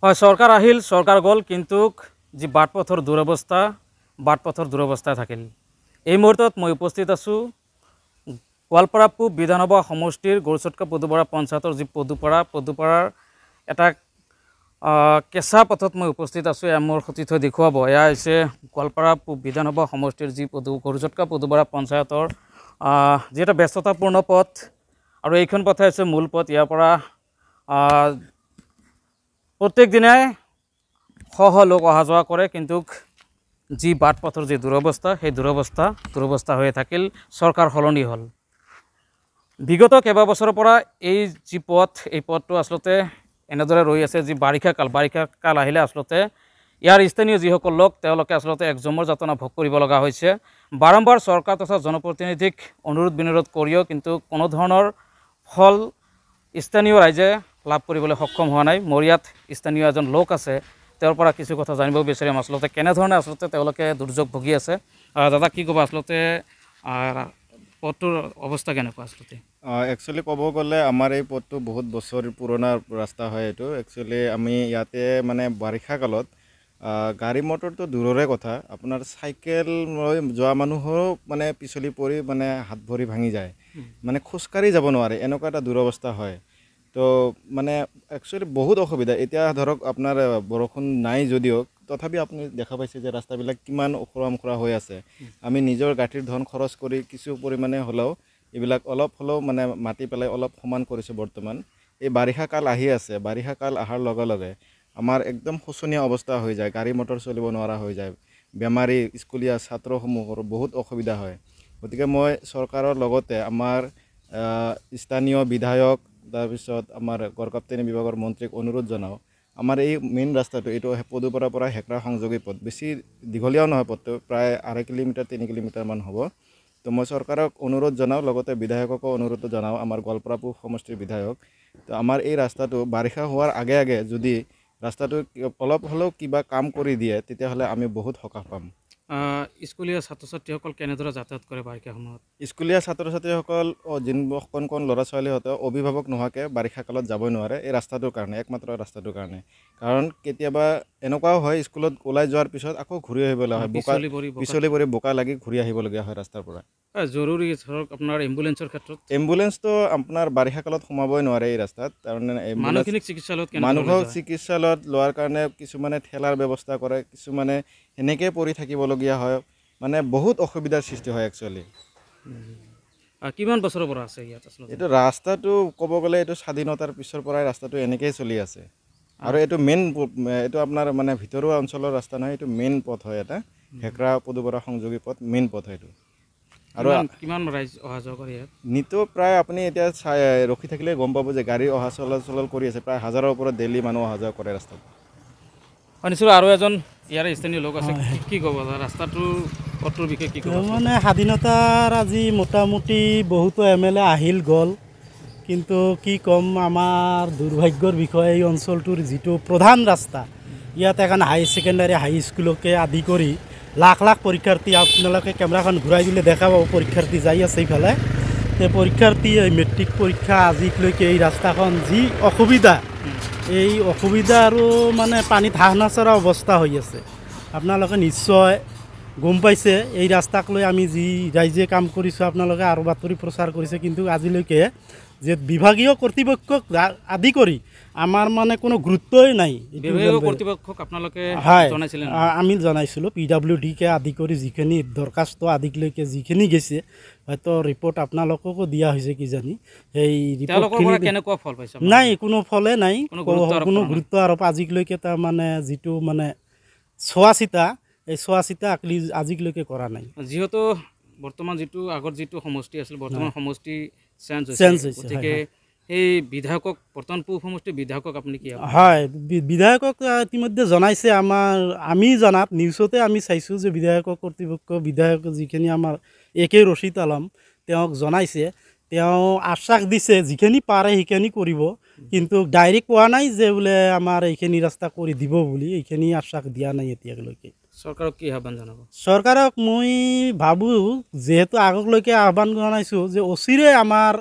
হয়, চৰকাৰ আহিল, চৰকাৰ গ'ল, কিন্তু যি বাটপথৰ দুৰৱস্থা থাকিল। এই মুহূৰ্তত মই উপস্থিত আছোঁ গোৱালপাৰা পূব বিধানসভা সমষ্টিৰ গৰুচটকা পদুপাৰা পঞ্চায়তৰ যি পদুপাৰাৰ এটা কেঁচা পথত মই উপস্থিত আছোঁ। এয়া মোৰ সতীৰ্থই দেখুৱাব। এয়া হৈছে গোৱালপাৰা পূব বিধানসভা সমষ্টিৰ যি গৰুচটকা পদুপাৰা পঞ্চায়তৰ যি এটা ব্যস্ততাপূৰ্ণ পথ, আৰু এইখন পথে হৈছে মূল পথ। ইয়াৰ পৰা প্ৰত্যেক দিনাই শ লোক অহা যোৱা কৰে, কিন্তু যি বাটপথৰ যি দুৰৱস্থা, সেই দুৰৱস্থা হৈ থাকিল। চৰকাৰ সলনি হ'ল। বিগত কেইবাবছৰৰ পৰা এই যি পথ, এই পথটো আচলতে এনেদৰে ৰৈ আছে। যি বাৰিষা কাল আহিলে আচলতে ইয়াৰ স্থানীয় যিসকল লোক, তেওঁলোকে আচলতে এক জমৰ যাতনা ভোগ কৰিব লগা হৈছে। বাৰম্বাৰ চৰকাৰ তথা জনপ্ৰতিনিধিক অনুৰোধ বিনোধ কৰিও কিন্তু কোনো ধৰণৰ ফল স্থানীয় ৰাইজে লাভ কৰিবলৈ সক্ষম হোৱা নাই। মোৰ ইয়াত স্থানীয় এজন লোক আছে, তেওঁৰ পৰা কিছু কথা জানিব বিচাৰিম। আচলতে কেনেধৰণে আচলতে তেওঁলোকে দুৰ্যোগ ভুগি আছে। দাদা, কি ক'ব আচলতে পথটোৰ অৱস্থা কেনেকুৱা আচলতে? একচুৱেলি ক'ব গ'লে আমাৰ এই পথটো বহুত বছৰ পুৰণা ৰাস্তা হয়। এইটো একচুৱেলি আমি ইয়াতে মানে বাৰিষা কালত গাড়ী মটৰটো দূৰৰে কথা, আপোনাৰ চাইকেল লৈ যোৱা মানুহৰো মানে পিছলি পৰি মানে হাত ভৰি ভাঙি যায়, মানে খোজকাঢ়ি যাব নোৱাৰে, এনেকুৱা এটা দুৰৱস্থা হয়। তো মানে একচুৱেলি বহুত অসুবিধা। এতিয়া ধৰক আপোনাৰ বৰষুণ নাই যদিও তথাপি আপুনি দেখা পাইছে যে ৰাস্তাবিলাক কিমান ওখৰা মুখৰা হৈ আছে। আমি নিজৰ গাঁঠিৰ ধন খৰচ কৰি কিছু পৰিমাণে হ'লেও এইবিলাক অলপ হ'লেও মানে মাটি পেলাই অলপ সমান কৰিছোঁ। বৰ্তমান এই বাৰিষা কাল আহি আছে, বাৰিষা কাল অহাৰ লগে লগে আমাৰ একদম শোচনীয় অৱস্থা হৈ যায়, গাড়ী মটৰ চলিব নোৱাৰা হৈ যায়, বেমাৰী স্কুলীয়া ছাত্ৰসমূহৰ বহুত অসুবিধা হয়। গতিকে মই চৰকাৰৰ লগতে আমাৰ স্থানীয় বিধায়ক, তাৰপিছত আমাৰ গড়কাপ্তানি বিভাগৰ মন্ত্ৰীক অনুৰোধ জনাওঁ, আমাৰ এই মেইন ৰাস্তাটো, এইটো পদুপাৰাৰ পৰা হেকৰা সংযোগী পথ, বেছি দীঘলীয়াও নহয় পথটো, প্ৰায় 2.5 কিলোমিটাৰ 3 কিলোমিটাৰমান হ'ব। তো মই চৰকাৰক অনুৰোধ জনাওঁ, লগতে বিধায়ককো অনুৰোধ জনাওঁ, আমাৰ গোৱালপাৰা পূব সমষ্টিৰ বিধায়ক। তো আমাৰ এই ৰাস্তাটো বাৰিষা হোৱাৰ আগে আগে যদি ৰাস্তাটো অলপ হ'লেও কিবা কাম কৰি দিয়ে, তেতিয়াহ'লে আমি বহুত সকাহ পাম। স্কুলীয়া ছাত্ৰ ছাত্ৰীসকল কেনেদৰে যাতায়াত কৰে বাৰিষা সময়ত? স্কুলীয়া ছাত্ৰ ছাত্ৰীসকল কণ ল'ৰা ছোৱালীহঁতে অভিভাৱক নোহোৱাকৈ বাৰিষা কালত যাবই নোৱাৰে, এই ৰাস্তাটোৰ কাৰণে, একমাত্ৰ ৰাস্তাটোৰ কাৰণে। কাৰণ কেতিয়াবা এনেকুৱাও হয়, স্কুলত ওলাই যোৱাৰ পিছত আকৌ ঘূৰি আহিবলগীয়া হয়, পিছলি পৰি বোকা লাগি ঘূৰি আহিবলগীয়া হয় ৰাস্তাৰ পৰা। জৰুৰী ধৰক আপোনাৰ এম্বুলেঞ্চৰ ক্ষেত্ৰত, এম্বুলেঞ্চটো আপোনাৰ বাৰিষা কালত সোমাবই নোৱাৰে এই ৰাস্তাত। তাৰমানে মানুহক চিকিৎসালয়ত লোৱাৰ কাৰণে কিছুমানে ঠেলাৰ ব্যৱস্থা কৰে, কিছুমানে সেনেকৈ পৰি থাকিবলগীয়া হয়, মানে বহুত অসুবিধাৰ সৃষ্টি হয় একচুৱেলি। কিমান বছৰৰ পৰা আছে ইয়াত আচলতে? এইটো ৰাস্তাটো ক'ব গ'লে এইটো স্বাধীনতাৰ পিছৰ পৰাই ৰাস্তাটো এনেকৈয়ে চলি আছে। আৰু এইটো এইটো আপোনাৰ মানে ভিতৰুৱা অঞ্চলৰ ৰাস্তা নহয়, এইটো মেইন পথ হয়, এটা হেকৰা পদুপাৰা সংযোগী পথ, মেইন পথ হয় এইটো। আৰু কিমান ৰাইজ অহা যোৱা কৰে ইয়াত? নিতৌ প্ৰায় আপুনি এতিয়া ৰখি থাকিলে গম পাব যে গাড়ী অহা চলাচল কৰি আছে, প্ৰায় 1000ৰ ওপৰত ডেইলি মানুহ অহা যোৱা কৰে ৰাস্তাত। শুনিছোঁ আৰু এজন ইয়াৰে স্থানীয় লোক আছে, কি ক'ব ৰাস্তাটোৰ পথটোৰ বিষয়ে কি ক'ব? মানে স্বাধীনতাৰ আজি মোটামুটি বহুতো MLA আহিল গ'ল, কিন্তু কি ক'ম, আমাৰ দুৰ্ভাগ্যৰ বিষয়ে এই অঞ্চলটোৰ যিটো প্ৰধান ৰাস্তা, ইয়াত এখন হাই ছেকেণ্ডাৰী হাই স্কুলকে আদি কৰি লাখ লাখ পৰীক্ষাৰ্থী, আপোনালোকে কেমেৰাখন ঘূৰাই দিলে দেখা পাব পৰীক্ষাৰ্থী যাই আছে এইফালে। সেই পৰীক্ষাৰ্থী মেট্ৰিক পৰীক্ষা আজিলৈকে এই ৰাস্তাখন যি অসুবিধা, এই অসুবিধা আৰু মানে পানীত হাঁহ নচৰা অৱস্থা হৈ আছে। আপোনালোকে নিশ্চয় গম পাইছে, এই ৰাস্তাক লৈ আমি যি ৰাইজে কাম কৰিছোঁ, আপোনালোকে আৰু বাতৰি প্ৰচাৰ কৰিছে, কিন্তু আজিলৈকে যে বিভাগীয় কৰ্তৃপক্ষক আদি কৰি আমাৰ মানে কোনো গুৰুত্বই নাই। কৰ্তৃপক্ষক আপোনালোকে জনাইছিলে? আমি জনাইছিলোঁ, PWDকে আদি কৰি যিখিনি দৰখাস্ত আদিলৈকে যিখিনি গৈছে, হয়তো ৰিপৰ্ট আপোনালোককো দিয়া হৈছে কিজানি। সেই ৰিপৰ্টখিনি কেনেকুৱা ফল পাইছে? নাই, কোনো ফলে নাই, কোনো গুৰুত্ব আৰোপ আজিলৈকে তাৰমানে যিটো মানে চোৱা চিতা, এই চোৱা চিতা আজিলৈকে কৰা নাই। যিহেতু বৰ্তমান যিটো আগৰ যিটো সমষ্টি আছিল, বৰ্তমান সমষ্টি চেঞ্জ হৈছে, গতিকে এই বিধায়কক, বৰ্তমান পূব সমষ্টিৰ বিধায়কক আপুনি কি? হয়, বিধায়কক ইতিমধ্যে জনাইছে। আমি জনাত নিউজতে আমি চাইছোঁ যে বিধায়ক যিখিনি আমাৰ AK ৰছিদ আলম, তেওঁক জনাইছে, তেওঁ আশ্বাস দিছে যিখিনি পাৰে সেইখিনি কৰিব, কিন্তু ডাইৰেক্ট কোৱা নাই যে বোলে আমাৰ এইখিনি ৰাস্তা কৰি দিব বুলি, এইখিনি আশ্বাস দিয়া নাই এতিয়ালৈকে। চৰকাৰক কি আহ্বান জনাব? চৰকাৰক মই ভাবোঁ, যিহেতু আগলৈকে আহ্বান জনাইছোঁ যে অচিৰে আমাৰ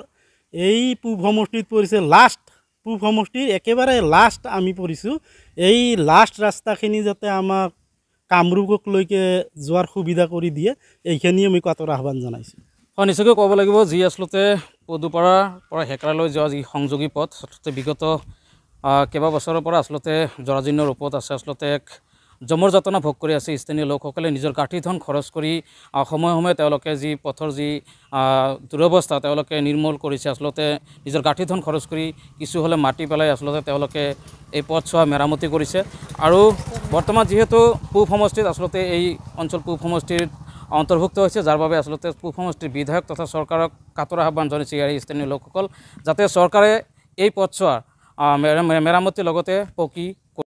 এই পূব সমষ্টিত পৰিছে লাষ্ট পূব সমষ্টিৰ একেবাৰে লাষ্ট আমি পৰিছোঁ। এই লাষ্ট ৰাস্তাখিনি যাতে আমাক কামৰূপলৈকে যোৱাৰ সুবিধা কৰি দিয়ে, এইখিনি আমি কাটৰ আহ্বান জনাইছোঁ। হয়, নিশ্চয়কৈ ক'ব লাগিব যি আচলতে পদুপাৰাৰ পৰা হেকৰালৈ যোৱা যি সংযোগী পথ আচলতে বিগত কেইবা বছৰৰ পৰা আচলতে জৰাজীৰ্ণ ৰূপত আছে। আচলতে এক জমৰ যাতনা ভোগ কৰি আছে স্থানীয় লোকসকলে নিজৰ গাঁঠি ধন খৰচ কৰি সময়ে সময়ে তেওঁলোকে যি পথৰ যি দুৰৱস্থা তেওঁলোকে নিৰ্মূল কৰিছে। আচলতে নিজৰ গাঁঠি ধন খৰচ কৰি কিছু হ'লে মাটি পেলাই আচলতে তেওঁলোকে এই পথছোৱা মেৰামতি কৰিছে। আৰু বৰ্তমান যিহেতু পূব সমষ্টিত আচলতে এই অঞ্চল পূব সমষ্টিৰ অন্তৰ্ভুক্ত হৈছে, যাৰ বাবে আচলতে পূব সমষ্টিৰ বিধায়ক তথা চৰকাৰক কাটৰ আহ্বান জনাইছে ইয়াৰ স্থানীয় লোকসকল, যাতে চৰকাৰে এই পথছোৱাৰ মেৰামতিৰ লগতে পকী